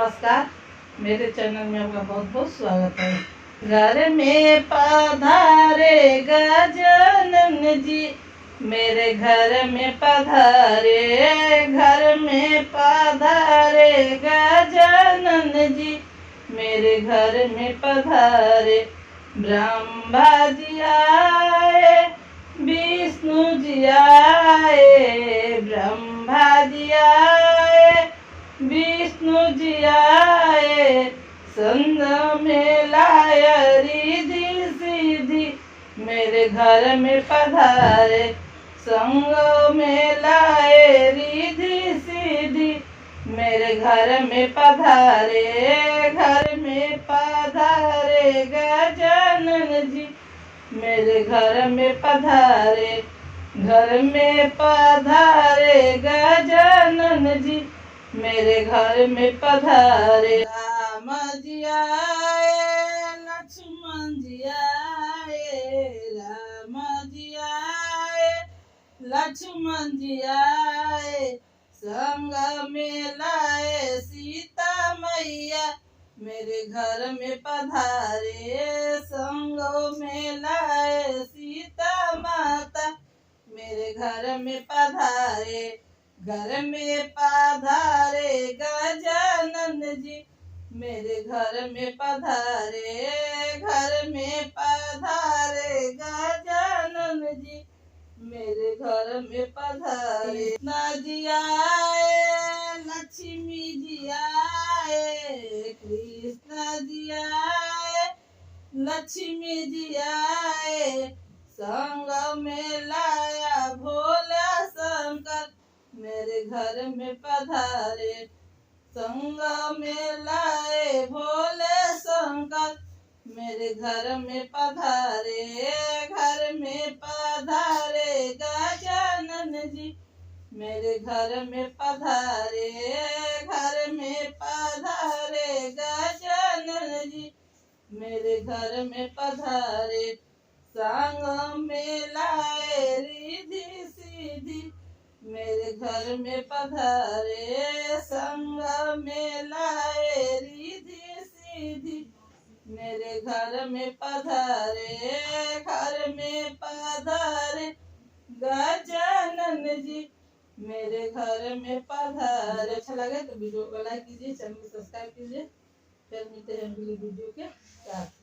नमस्कार, मेरे चैनल में आपका बहुत बहुत स्वागत है। घर में पधारे गजानन जी, मेरे घर में पधारे, घर में पधारे गजानन जी, मेरे घर में पधारे। ब्रह्मा जी आए, विष्णु जी आए, ब्रह्मा जी आए, विष्णु जी आए, संग में लाया रिधि सीधी, मेरे घर में पधारे। संग में लाए रिधि सीधी, मेरे घर में पधारे। घर में पधारे गजानन जी, मेरे घर में पधारे। घर में पधारे गजानन जी, मेरे घर में पधारे। राम जी आए, लक्ष्मण जी आए, राम जी आए, लक्ष्मण जी आए, संग में लाए सीता मैया, मेरे घर में पधारे। संग में लाए सीता माता, मेरे घर में पधारे। घर में पधारे गजानन जी, मेरे घर में पधारे। घर में पधारे गजानन जी, मेरे घर में पधारे। कृष्ण जी आए, लक्ष्मी जी आए, कृष्ण जी आए, लक्ष्मी जी आए, संग में लाया भोला शंकर, मेरे घर में पधारे। संग में लाए भोले शंकर, मेरे घर में पधारे। घर में पधारे गजानन जी, मेरे घर में पधारे। घर में पधारे गजानन जी, मेरे घर में पधारे। संग में लाए रिधि सीधी, मेरे घर में पधारे। संग में लाए रिधि सीधी, मेरे घर में पधारे। घर में पधारे गजानन जी, मेरे घर में पधारे। अच्छा लगे तो वीडियो को लाइक कीजिए, चैनल को सब्सक्राइब कीजिए। फिर मिलते हैं अगली वीडियो के साथ।